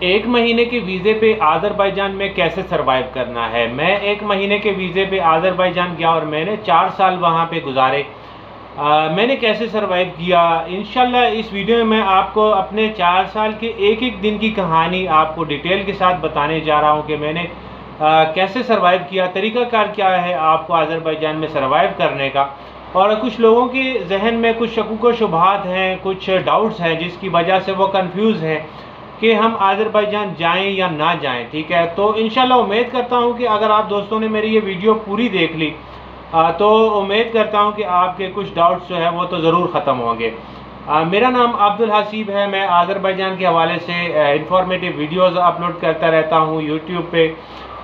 एक महीने के वीज़े पे आज़रबाईजान में कैसे सरवाइव करना है। मैं एक महीने के वीज़े पे आज़रबाईजान गया और मैंने 4 साल वहाँ पे गुजारे। मैंने कैसे सरवाइव किया, इंशाल्लाह इस वीडियो में मैं आपको अपने 4 साल के एक-एक दिन की कहानी आपको डिटेल के साथ बताने जा रहा हूँ कि मैंने कैसे सरवाइव किया, तरीक़ाकार क्या है आपको आज़रबाईजान में सरवाइव करने का। और कुछ लोगों के जहन में कुछ शकूक व शुबहात हैं, कुछ डाउट्स हैं जिसकी वजह से वो कंफ्यूज हैं कि हम आज़रबाईजान जाएं या ना जाएं। ठीक है, तो इंशाल्लाह उम्मीद करता हूं कि अगर आप दोस्तों ने मेरी ये वीडियो पूरी देख ली तो उम्मीद करता हूं कि आपके कुछ डाउट्स जो है वो तो ज़रूर ख़त्म होंगे। मेरा नाम अब्दुल हसीब है। मैं आज़रबाईजान के हवाले से इंफॉर्मेटिव वीडियोज़ अपलोड करता रहता हूँ यूट्यूब पे।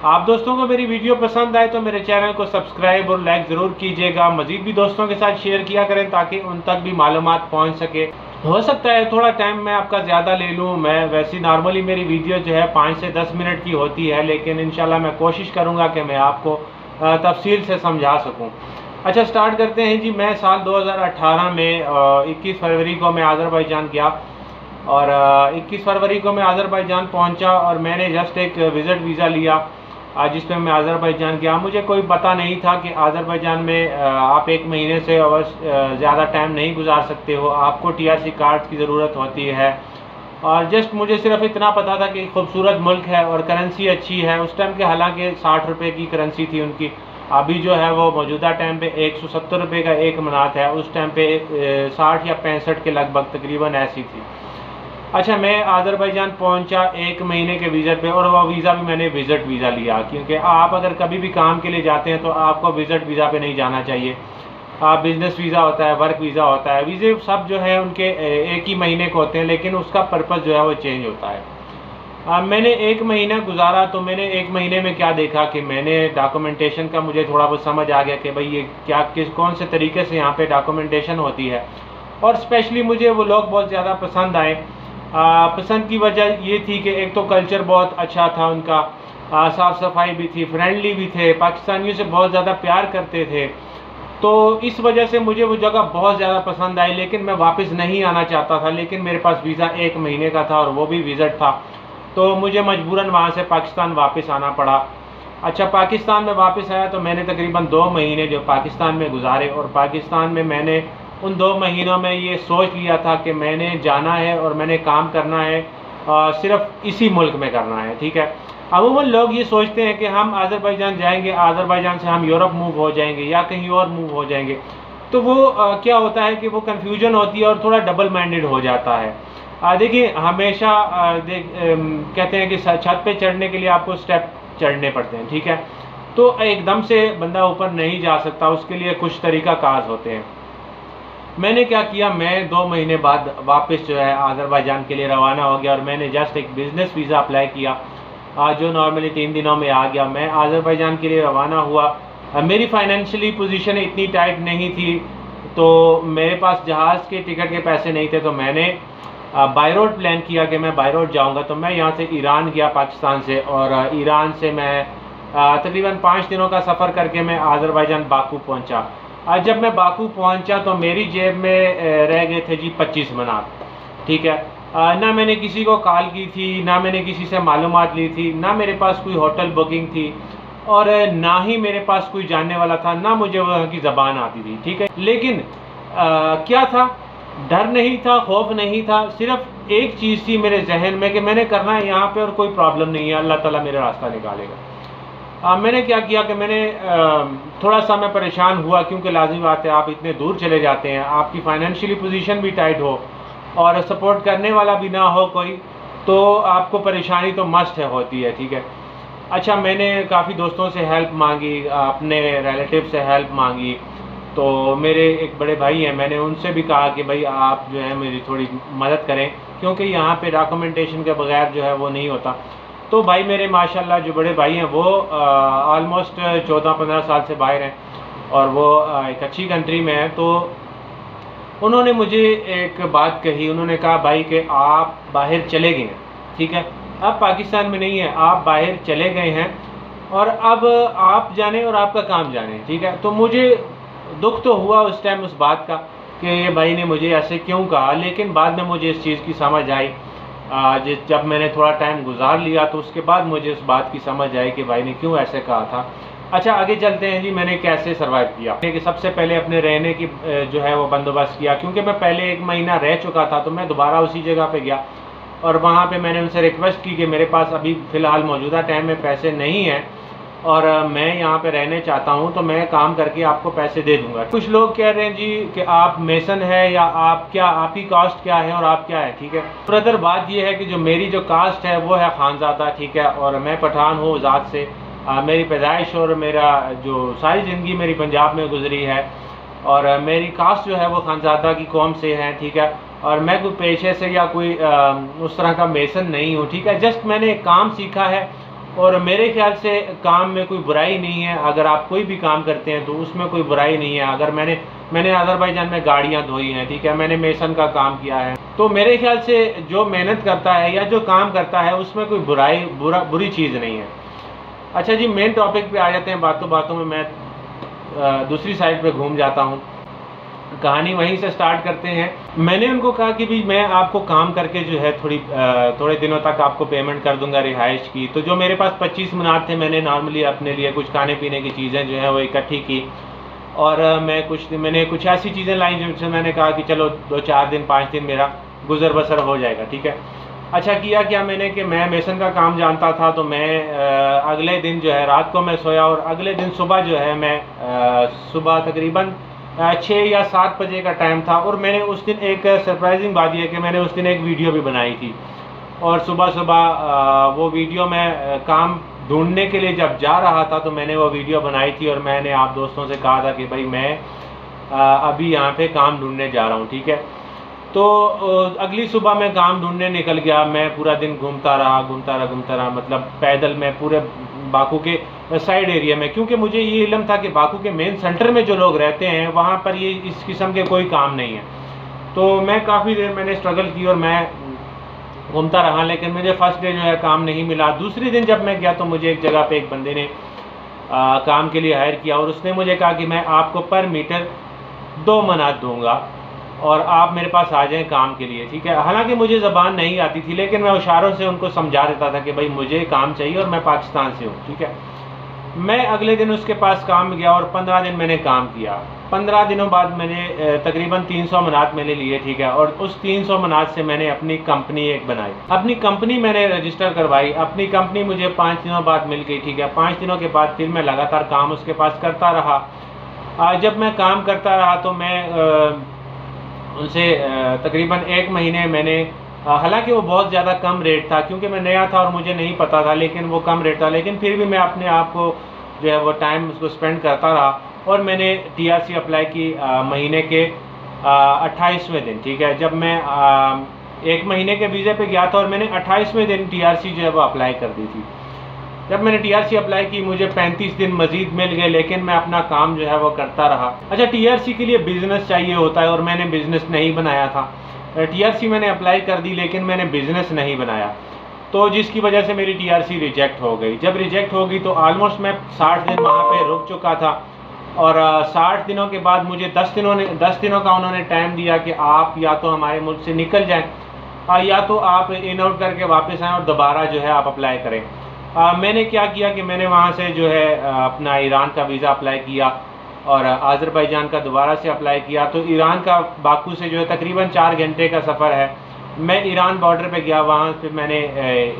आप दोस्तों को मेरी वीडियो पसंद आए तो मेरे चैनल को सब्सक्राइब और लाइक ज़रूर कीजिएगा। मज़ीद भी दोस्तों के साथ शेयर किया करें ताकि उन तक भी मालूमात पहुंच सके। हो सकता है थोड़ा टाइम मैं आपका ज़्यादा ले लूँ। मैं वैसे नॉर्मली मेरी वीडियो जो है 5 से 10 मिनट की होती है, लेकिन इंशाल्लाह मैं कोशिश करूँगा कि मैं आपको तफसील से समझा सकूँ। अच्छा, स्टार्ट करते हैं जी। मैं साल 2018 में 21 फरवरी को मैं आज़रबाईजान गया और 21 फरवरी को मैं आज़रबाईजान पहुंचा और मैंने जस्ट एक विज़िट वीज़ा लिया जिसमें मैं आज़रबाईजान गया। मुझे कोई पता नहीं था कि आज़रबाईजान में आप 1 महीने से ज़्यादा टाइम नहीं गुजार सकते हो, आपको TRC कार्ड की ज़रूरत होती है। और जस्ट मुझे सिर्फ इतना पता था कि खूबसूरत मुल्क है और करेंसी अच्छी है। उस टाइम के हालांकि 60 रुपये की करेंसी थी उनकी, अभी जो है वो मौजूदा टाइम पे 170 रुपये का एक मनात है। उस टाइम पे 60 या 65 के लगभग तकरीबन ऐसी थी। अच्छा, मैं आज़रबाईजान पहुंचा 1 महीने के विज़िट पे और वो वीज़ा भी मैंने विज़िट वीज़ा लिया, क्योंकि आप अगर कभी भी काम के लिए जाते हैं तो आपको विज़िट वीज़ा पे नहीं जाना चाहिए। बिज़नेस वीज़ा होता है, वर्क वीज़ा होता है, वीज़े सब जो है उनके एक ही महीने के होते हैं, लेकिन उसका पर्पज़ जो है वो चेंज होता है। मैंने 1 महीना गुजारा तो मैंने 1 महीने में क्या देखा कि मैंने डॉक्यूमेंटेशन का मुझे थोड़ा बहुत समझ आ गया कि भाई ये क्या कौन से तरीके से यहाँ पे डॉक्यूमेंटेशन होती है। और स्पेशली मुझे वो लोग बहुत ज़्यादा पसंद आए। पसंद की वजह ये थी कि एक तो कल्चर बहुत अच्छा था उनका, साफ़ सफाई भी थी, फ्रेंडली भी थे, पाकिस्तानियों से बहुत ज़्यादा प्यार करते थे। तो इस वजह से मुझे वो जगह बहुत ज़्यादा पसंद आई, लेकिन मैं वापस नहीं आना चाहता था। लेकिन मेरे पास वीज़ा 1 महीने का था और वो भी विज़िट था, तो मुझे मजबूरन वहाँ से पाकिस्तान वापस आना पड़ा। अच्छा, पाकिस्तान में वापस आया तो मैंने तकरीबन 2 महीने जो पाकिस्तान में गुजारे और पाकिस्तान में मैंने उन 2 महीनों में ये सोच लिया था कि मैंने जाना है और मैंने काम करना है, सिर्फ इसी मुल्क में करना है। ठीक है, अमूमन लोग ये सोचते हैं कि हम आज़रबाईजान जाएंगे, आज़रबाईजान से हम यूरोप मूव हो जाएंगे या कहीं और मूव हो जाएंगे। तो वो क्या होता है कि वो कन्फ्यूजन होती है और थोड़ा डबल माइंडेड हो जाता है। देखिए, हमेशा कहते हैं कि छत पे चढ़ने के लिए आपको स्टेप चढ़ने पड़ते हैं। ठीक है, तो एकदम से बंदा ऊपर नहीं जा सकता, उसके लिए कुछ तरीक़ाकार होते हैं। मैंने क्या किया, मैं 2 महीने बाद वापस जो है आज़रबाईजान के लिए रवाना हो गया और मैंने जस्ट एक बिज़नेस वीज़ा अप्लाई किया जो नॉर्मली 3 दिनों में आ गया। मैं आज़रबाईजान के लिए रवाना हुआ। मेरी फाइनेंशियली पोजीशन इतनी टाइट नहीं थी, तो मेरे पास जहाज़ के टिकट के पैसे नहीं थे, तो मैंने बाय रोड प्लान किया कि मैं बाय रोड जाऊँगा। तो मैं यहाँ से ईरान गया पाकिस्तान से, और ईरान से मैं तकरीबन 5 दिनों का सफ़र करके मैं आज़रबाईजान बाकू पहुँचा। जब मैं बाकू पहुंचा तो मेरी जेब में रह गए थे जी 25 मनात। ठीक है, ना मैंने किसी को कॉल की थी, ना मैंने किसी से मालूमात ली थी, ना मेरे पास कोई होटल बुकिंग थी और ना ही मेरे पास कोई जानने वाला था, ना मुझे वहाँ की ज़बान आती थी। ठीक है, लेकिन क्या था, डर नहीं था, खौफ नहीं था, सिर्फ एक चीज़ थी मेरे जहन में कि मैंने करना है यहाँ पे और कोई प्रॉब्लम नहीं है, अल्लाह ताला मेरा रास्ता निकालेगा। मैंने क्या किया कि मैंने थोड़ा सा मैं परेशान हुआ, क्योंकि लाज़मी बात है आप इतने दूर चले जाते हैं, आपकी फाइनेंशियली पोजीशन भी टाइट हो और सपोर्ट करने वाला भी ना हो कोई, तो आपको परेशानी तो मस्ट है होती है। ठीक है, अच्छा, मैंने काफ़ी दोस्तों से हेल्प मांगी, अपने रिलेटिव से हेल्प मांगी। तो मेरे एक बड़े भाई हैं, मैंने उनसे भी कहा कि भाई आप जो है मेरी थोड़ी मदद करें, क्योंकि यहाँ पे डॉक्यूमेंटेशन के बगैर जो है वो नहीं होता। तो भाई मेरे माशाल्लाह जो बड़े भाई हैं वो ऑलमोस्ट 14-15 साल से बाहर हैं और वो एक अच्छी कंट्री में हैं। तो उन्होंने मुझे एक बात कही, उन्होंने कहा भाई कि आप बाहर चले गए हैं, ठीक है, अब पाकिस्तान में नहीं है, आप बाहर चले गए हैं और अब आप जाने और आपका काम जाने। ठीक है, तो मुझे दुख तो हुआ उस टाइम उस बात का कि ये भाई ने मुझे ऐसे क्यों कहा, लेकिन बाद में मुझे इस चीज़ की समझ आई जब मैंने थोड़ा टाइम गुजार लिया तो उसके बाद मुझे उस बात की समझ आई कि भाई ने क्यों ऐसे कहा था। अच्छा, आगे चलते हैं जी, मैंने कैसे सर्वाइव किया। कि सबसे पहले अपने रहने की जो है वो बंदोबस्त किया, क्योंकि मैं पहले 1 महीना रह चुका था, तो मैं दोबारा उसी जगह पे गया और वहाँ पे मैंने उनसे रिक्वेस्ट की कि मेरे पास अभी फ़िलहाल मौजूदा टाइम में पैसे नहीं हैं और मैं यहाँ पे रहने चाहता हूँ, तो मैं काम करके आपको पैसे दे दूँगा। कुछ लोग कह रहे हैं जी कि आप मेसन है या आपकी कास्ट क्या है और आप क्या है, ठीक है। ब्रदर, बात ये है कि जो मेरी जो कास्ट है वो है खानज़ादा, ठीक है, और मैं पठान हूँ ज़ात से। मेरी पैदाइश और मेरा जो सारी ज़िंदगी मेरी पंजाब में गुजरी है और मेरी कास्ट जो है वो खानज़ादा की कौम से है, ठीक है। और मैं कोई पेशे से या कोई उस तरह का मेसन नहीं हूँ, ठीक है। जस्ट मैंने काम सीखा है और मेरे ख्याल से काम में कोई बुराई नहीं है। अगर आप कोई भी काम करते हैं तो उसमें कोई बुराई नहीं है। अगर मैंने अज़रबैजान में गाड़ियाँ धोई हैं, ठीक है, मैंने मेसन का काम किया है, तो मेरे ख्याल से जो मेहनत करता है या जो काम करता है उसमें कोई बुरी चीज़ नहीं है। अच्छा जी, मेन टॉपिक पे आ जाते हैं। बातों बातों में मैं दूसरी साइड पे घूम जाता हूँ। कहानी वहीं से स्टार्ट करते हैं। मैंने उनको कहा कि भाई मैं आपको काम करके जो है थोड़े दिनों तक आपको पेमेंट कर दूंगा रिहाइश की। तो जो मेरे पास 25 मनात थे, मैंने नॉर्मली अपने लिए कुछ खाने पीने की चीज़ें जो है वो इकट्ठी की और मैंने कुछ ऐसी चीज़ें लाई जिनसे मैंने कहा कि चलो 2-4 दिन 5 दिन मेरा गुजर बसर हो जाएगा, ठीक है। अच्छा, किया क्या मैंने कि मैं मेसन का काम जानता था, तो मैं अगले दिन जो है रात को मैं सोया और अगले दिन सुबह जो है मैं सुबह तकरीबन 6 या 7 बजे का टाइम था और मैंने उस दिन एक सरप्राइजिंग बात यह है कि मैंने उस दिन एक वीडियो भी बनाई थी और सुबह सुबह वो वीडियो मैं काम ढूंढने के लिए जब जा रहा था तो मैंने वो वीडियो बनाई थी और मैंने आप दोस्तों से कहा था कि भाई मैं अभी यहाँ पे काम ढूंढने जा रहा हूँ, ठीक है। तो अगली सुबह मैं काम ढूंढने निकल गया। मैं पूरा दिन घूमता रहा, मतलब पैदल मैं पूरे बाकू के साइड एरिया में, क्योंकि मुझे ये इल्म था कि बाकू के मेन सेंटर में जो लोग रहते हैं वहाँ पर ये इस किस्म के कोई काम नहीं है। तो मैं काफ़ी देर मैंने स्ट्रगल की और मैं घूमता रहा, लेकिन मुझे फर्स्ट डे जो है काम नहीं मिला। दूसरे दिन जब मैं गया तो मुझे एक जगह पे एक बंदे ने काम के लिए हायर किया और उसने मुझे कहा कि मैं आपको पर मीटर 2 मनात दूंगा और आप मेरे पास आ जाएं काम के लिए, ठीक है। हालांकि मुझे ज़बान नहीं आती थी, लेकिन मैं इशारों से उनको समझा देता था कि भाई मुझे काम चाहिए और मैं पाकिस्तान से हूँ, ठीक है। मैं अगले दिन उसके पास काम गया और 15 दिन मैंने काम किया। 15 दिनों बाद मैंने तकरीबन 300 मनात मैंने लिए, ठीक है, और उस 300 मनात से मैंने अपनी कंपनी एक बनाई। अपनी कंपनी मैंने रजिस्टर करवाई। अपनी कंपनी मुझे 5 दिनों बाद मिल गई, ठीक है। 5 दिनों के बाद फिर मैं लगातार काम उसके पास करता रहा। जब मैं काम करता रहा तो मैं उनसे तकरीबन 1 महीने मैंने, हालांकि वो बहुत ज़्यादा कम रेट था क्योंकि मैं नया था और मुझे नहीं पता था, लेकिन वो कम रेट था, लेकिन फिर भी मैं अपने आप को जो है वो टाइम उसको स्पेंड करता रहा और मैंने TRC अप्लाई की महीने के 28वें दिन, ठीक है। जब मैं 1 महीने के वीज़े पे गया था और मैंने 28वें दिन TRC जो है वो अप्लाई कर दी थी। जब मैंने TRC अप्लाई की मुझे 35 दिन मजीद मिल गए, लेकिन मैं अपना काम जो है वो करता रहा। अच्छा, TRC के लिए बिज़नेस चाहिए होता है और मैंने बिज़नेस नहीं बनाया था। TRC मैंने अप्लाई कर दी लेकिन मैंने बिज़नेस नहीं बनाया, तो जिसकी वजह से मेरी TRC रिजेक्ट हो गई। जब रिजेक्ट हो गई तो ऑलमोस्ट मैं 60 दिन वहाँ पे रुक चुका था और 60 दिनों के बाद मुझे 10 दिनों का उन्होंने टाइम दिया कि आप या तो हमारे मुल्क से निकल जाएँ या तो आप इन आउट करके वापस आएँ और दोबारा जो है आप अप्लाई करें। मैंने क्या किया कि मैंने वहाँ से जो है अपना ईरान का वीज़ा अप्लाई किया और अज़रबैजान का दोबारा से अप्लाई किया। तो ईरान का बाकू से जो है तकरीबन 4 घंटे का सफ़र है। मैं ईरान बॉर्डर पे गया, वहाँ पे मैंने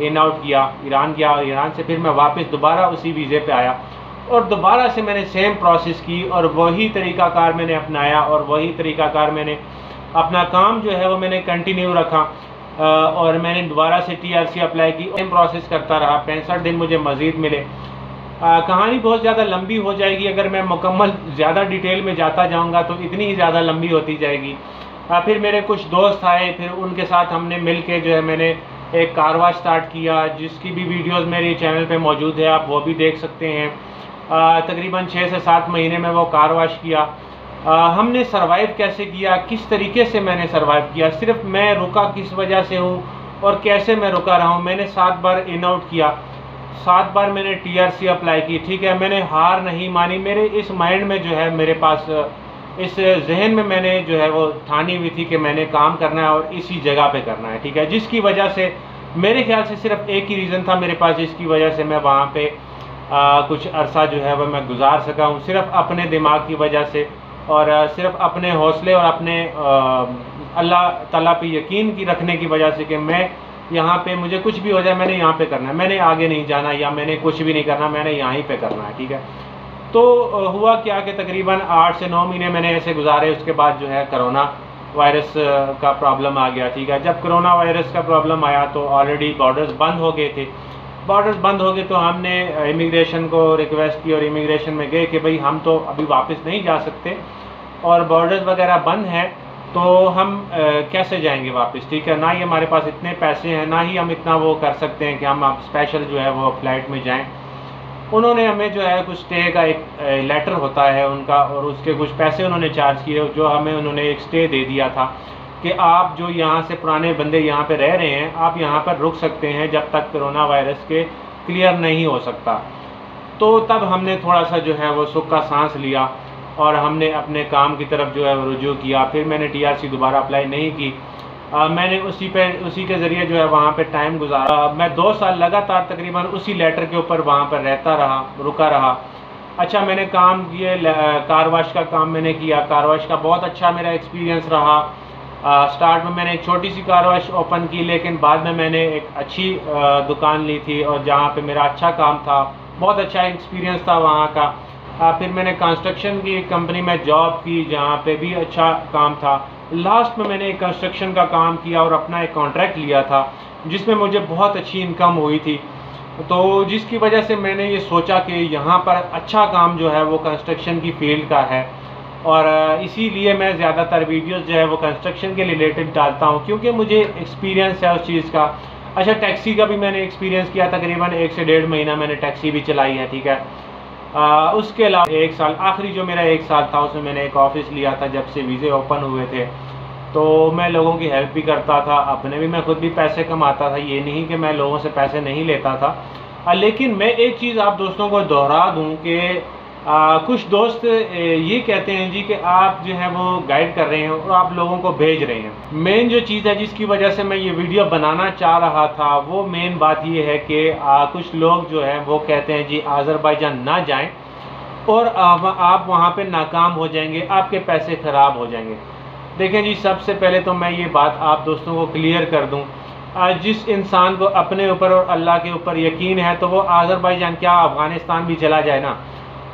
इन आउट किया, ईरान गया और ईरान से फिर मैं वापस दोबारा उसी वीज़े पे आया और दोबारा से मैंने सेम प्रोसेस की और वही तरीक़ाकार मैंने अपनाया और वही तरीक़ाकार मैंने अपना काम जो है वो मैंने कंटिन्यू रखा और मैंने दोबारा से TRC अप्लाई की। सेम प्रोसेस करता रहा। 65 दिन मुझे मज़ीद मिले। कहानी बहुत ज़्यादा लंबी हो जाएगी, अगर मैं मुकम्मल ज़्यादा डिटेल में जाता जाऊँगा तो इतनी ही ज़्यादा लंबी होती जाएगी। फिर मेरे कुछ दोस्त आए, फिर उनके साथ हमने मिल के जो है मैंने एक कारवा स्टार्ट किया, जिसकी भी वीडियोज़ मेरे चैनल पर मौजूद है, आप वो भी देख सकते हैं। तकरीबन 6 से 7 महीने में वो कार वाश किया। हमने सरवाइव कैसे किया, किस तरीके से मैंने सरवाइव किया, सिर्फ मैं रुका किस वजह से हूँ और कैसे मैं रुका रहा हूँ। मैंने 7 बार इन आउट किया, 7 बार मैंने TRC अप्लाई की, ठीक है। मैंने हार नहीं मानी। मेरे इस माइंड में जो है मेरे पास इस जहन में मैंने जो है वो ठानी हुई थी कि मैंने काम करना है और इसी जगह पे करना है, ठीक है। जिसकी वजह से मेरे ख्याल से सिर्फ एक ही रीज़न था मेरे पास, जिसकी वजह से मैं वहाँ पे कुछ अरसा जो है वह मैं गुजार सका हूँ, सिर्फ अपने दिमाग की वजह से और सिर्फ अपने हौसले और अपने अल्लाह ताला पे यकीन की रखने की वजह से कि मैं यहाँ पे मुझे कुछ भी हो जाए मैंने यहाँ पे करना है, मैंने आगे नहीं जाना या मैंने कुछ भी नहीं करना, मैंने यहीं पे करना है, ठीक है। तो हुआ क्या कि तकरीबन 8 से 9 महीने मैंने ऐसे गुजारे। उसके बाद जो है कोरोना वायरस का प्रॉब्लम आ गया, ठीक है। जब कोरोना वायरस का प्रॉब्लम आया तो ऑलरेडी बॉर्डर्स बंद हो गए थे। बॉर्डर्स बंद हो गए तो हमने इमिग्रेशन को रिक्वेस्ट की और इमिग्रेशन में गए कि भाई हम तो अभी वापस नहीं जा सकते और बॉर्डर्स वगैरह बंद हैं, तो हम कैसे जाएंगे वापस, ठीक है। ना ही हमारे पास इतने पैसे हैं, ना ही हम इतना वो कर सकते हैं कि हम अब स्पेशल जो है वो फ़्लाइट में जाएं। उन्होंने हमें जो है कुछ स्टे का एक लेटर होता है उनका, और उसके कुछ पैसे उन्होंने चार्ज किए, जो हमें उन्होंने एक स्टे दे दिया था कि आप जो यहाँ से पुराने बंदे यहाँ पे रह रहे हैं, आप यहाँ पर रुक सकते हैं जब तक कोरोना वायरस के क्लियर नहीं हो सकता। तो तब हमने थोड़ा सा जो है वो सुख का सांस लिया और हमने अपने काम की तरफ जो है वो रुजू किया। फिर मैंने TRC दोबारा अप्लाई नहीं की। मैंने उसी के ज़रिए जो है वहाँ पे टाइम गुजारा। मैं 2 साल लगातार तकरीबन उसी लेटर के ऊपर वहाँ पर रहता रहा, रुका रहा। अच्छा, मैंने काम किए, कार वॉश का काम मैंने किया। कार वॉश का बहुत अच्छा मेरा एक्सपीरियंस रहा। स्टार्ट में मैंने एक छोटी सी कार वॉश ओपन की, लेकिन बाद में मैंने एक अच्छी दुकान ली थी और जहाँ पे मेरा अच्छा काम था, बहुत अच्छा एक्सपीरियंस था वहाँ का। फिर मैंने कंस्ट्रक्शन की कंपनी में जॉब की जहाँ पे भी अच्छा काम था। लास्ट में मैंने एक कंस्ट्रक्शन का काम किया और अपना एक कॉन्ट्रैक्ट लिया था जिसमें मुझे बहुत अच्छी इनकम हुई थी। तो जिसकी वजह से मैंने ये सोचा कि यहाँ पर अच्छा काम जो है वो कंस्ट्रक्शन की फील्ड का है, और इसीलिए मैं ज़्यादातर वीडियोस जो है वो कंस्ट्रक्शन के रिलेटेड डालता हूँ, क्योंकि मुझे एक्सपीरियंस है उस चीज़ का। अच्छा, टैक्सी का भी मैंने एक्सपीरियंस किया, तकरीबन 1 से 1.5 महीना मैंने टैक्सी भी चलाई है, ठीक है। उसके अलावा 1 साल, आखिरी जो मेरा 1 साल था उसमें मैंने एक ऑफ़िस लिया था जब से वीज़े ओपन हुए थे। तो मैं लोगों की हेल्प भी करता था, अपने भी मैं खुद भी पैसे कमाता था, ये नहीं कि मैं लोगों से पैसे नहीं लेता था। लेकिन मैं एक चीज़ आप दोस्तों को दोहरा दूं कि कुछ दोस्त ये कहते हैं जी कि आप जो है वो गाइड कर रहे हैं और आप लोगों को भेज रहे हैं। मेन जो चीज़ है जिसकी वजह से मैं ये वीडियो बनाना चाह रहा था, वो मेन बात ये है कि कुछ लोग जो है वो कहते हैं जी आज़रबाईजान ना जाएं और आप वहाँ पे नाकाम हो जाएंगे, आपके पैसे ख़राब हो जाएंगे। देखें जी, सबसे पहले तो मैं ये बात आप दोस्तों को क्लियर कर दूँ, जिस इंसान को अपने ऊपर और अल्लाह के ऊपर यकीन है तो वो आज़रबाईजान क्या अफ़गानिस्तान भी चला जाए ना,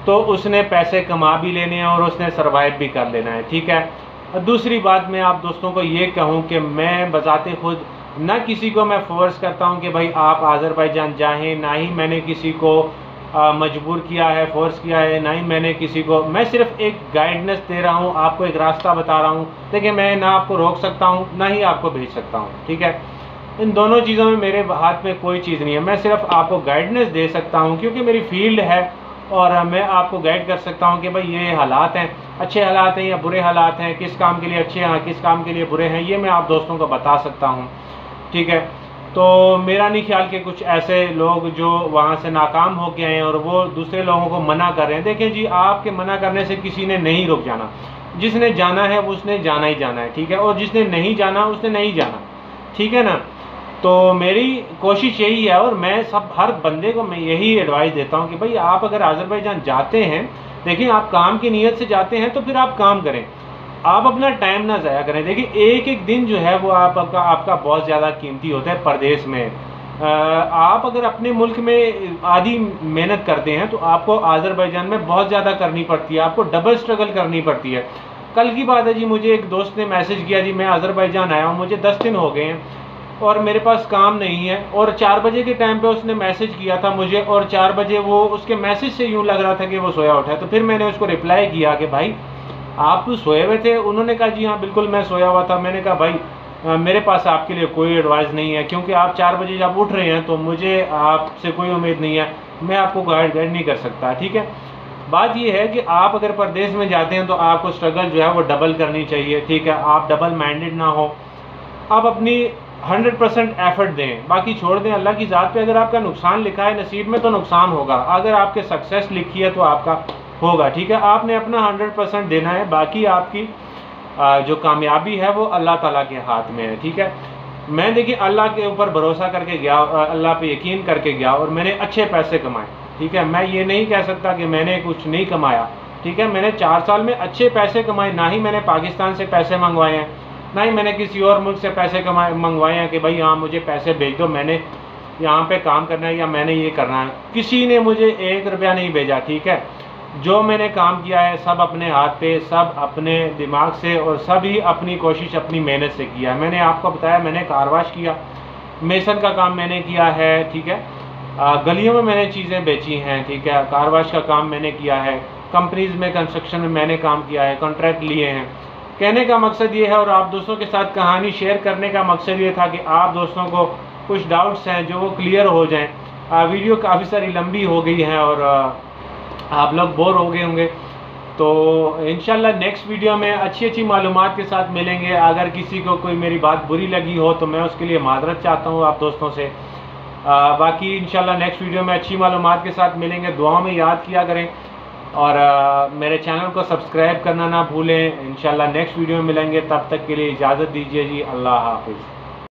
तो उसने पैसे कमा भी लेने हैं और उसने सरवाइव भी कर लेना है, ठीक है। दूसरी बात मैं आप दोस्तों को ये कहूँ कि मैं बज़ाते खुद ना किसी को मैं फोर्स करता हूँ कि भाई आप आज़रबाईजान जाएं, ना ही मैंने किसी को मजबूर किया है, फोर्स किया है, ना ही मैंने किसी को, मैं सिर्फ एक गाइडेंस दे रहा हूँ, आपको एक रास्ता बता रहा हूँ। देखिए, मैं ना आपको रोक सकता हूँ ना ही आपको भेज सकता हूँ, ठीक है। इन दोनों चीज़ों में मेरे हाथ में कोई चीज़ नहीं है। मैं सिर्फ आपको गाइडेंस दे सकता हूँ क्योंकि मेरी फील्ड है और मैं आपको गाइड कर सकता हूँ कि भाई ये हालात हैं, अच्छे हालात हैं या बुरे हालात हैं, किस काम के लिए अच्छे हैं किस काम के लिए बुरे हैं, ये मैं आप दोस्तों को बता सकता हूँ, ठीक है। तो मेरा नहीं ख्याल कि कुछ ऐसे लोग जो वहाँ से नाकाम हो गए हैं और वो दूसरे लोगों को मना कर रहे हैं। देखें जी, आपके मना करने से किसी ने नहीं रुक जाना। जिसने जाना है उसने जाना ही जाना है, ठीक है, और जिसने नहीं जाना उसने नहीं जाना, ठीक है ना। तो मेरी कोशिश यही है और मैं हर बंदे को मैं यही एडवाइस देता हूँ कि भाई आप अगर आज़रबाईजान जाते हैं, देखिए आप काम की नीयत से जाते हैं तो फिर आप काम करें, आप अपना टाइम ना ज़ाया करें। देखिए, एक एक दिन जो है वो आपका बहुत ज़्यादा कीमती होता है परदेश में। आप अगर अपने मुल्क में आधी मेहनत करते हैं तो आपको आज़रबाईजान में बहुत ज़्यादा करनी पड़ती है, आपको डबल स्ट्रगल करनी पड़ती है। कल की बात है जी, मुझे एक दोस्त ने मैसेज किया, जी मैं आज़रबाईजान आया हूँ, मुझे 10 दिन हो गए हैं और मेरे पास काम नहीं है, और 4 बजे के टाइम पे उसने मैसेज किया था मुझे, और 4 बजे वो उसके मैसेज से यूँ लग रहा था कि वो सोया उठा है। तो फिर मैंने उसको रिप्लाई किया कि भाई आप सोए हुए थे? उन्होंने कहा जी हाँ बिल्कुल मैं सोया हुआ था। मैंने कहा भाई मेरे पास आपके लिए कोई एडवाइस नहीं है, क्योंकि आप 4 बजे जब उठ रहे हैं तो मुझे आपसे कोई उम्मीद नहीं है, मैं आपको गाइड नहीं कर सकता, ठीक है। बात ये है कि आप अगर परदेश में जाते हैं तो आपको स्ट्रगल जो है वो डबल करनी चाहिए, ठीक है। आप डबल माइंडेड ना हो, आप अपनी 100% एफर्ट दें, बाकी छोड़ दें अल्लाह की ज़ात पे। अगर आपका नुकसान लिखा है नसीब में तो नुकसान होगा, अगर आपके सक्सेस लिखी है तो आपका होगा, ठीक है। आपने अपना 100% देना है, बाकी आपकी जो कामयाबी है वो अल्लाह ताला के हाथ में है, ठीक है। मैं देखिए अल्लाह के ऊपर भरोसा करके गया, अल्लाह पे यकीन करके गया और मैंने अच्छे पैसे कमाए, ठीक है। मैं ये नहीं कह सकता कि मैंने कुछ नहीं कमाया, ठीक है। मैंने 4 साल में अच्छे पैसे कमाए, ना ही मैंने पाकिस्तान से पैसे मंगवाए हैं, ना ही मैंने किसी और मुल्क से पैसे मंगवाए हैं कि भाई हाँ मुझे पैसे भेज दो, मैंने यहाँ पे काम करना है या मैंने ये करना है। किसी ने मुझे 1 रुपया नहीं भेजा, ठीक है। जो मैंने काम किया है सब अपने हाथ पे, सब अपने दिमाग से और सब ही अपनी कोशिश अपनी मेहनत से किया है। मैंने आपको बताया मैंने कार वॉश किया, मेसन का काम मैंने किया है, ठीक है। गलियों में मैंने चीज़ें बेची हैं, ठीक है। कार वॉश का काम मैंने किया है, कंपनीज़ में कंस्ट्रक्शन में मैंने काम किया है, कॉन्ट्रैक्ट लिए हैं। कहने का मकसद ये है और आप दोस्तों के साथ कहानी शेयर करने का मकसद ये था कि आप दोस्तों को कुछ डाउट्स हैं जो वो क्लियर हो जाएं। वीडियो काफ़ी सारी लंबी हो गई है और आप लोग बोर हो गए होंगे, तो इंशाल्लाह नेक्स्ट वीडियो में अच्छी मालूमात के साथ मिलेंगे। अगर किसी को कोई मेरी बात बुरी लगी हो तो मैं उसके लिए मादरत चाहता हूँ आप दोस्तों से। बाकी इंशाल्लाह नेक्स्ट वीडियो में अच्छी मालूमात के साथ मिलेंगे। दुआओं में याद किया करें और मेरे चैनल को सब्सक्राइब करना ना भूलें। इंशाल्लाह नेक्स्ट वीडियो में मिलेंगे, तब तक के लिए इजाज़त दीजिए जी। अल्लाह हाफिज़।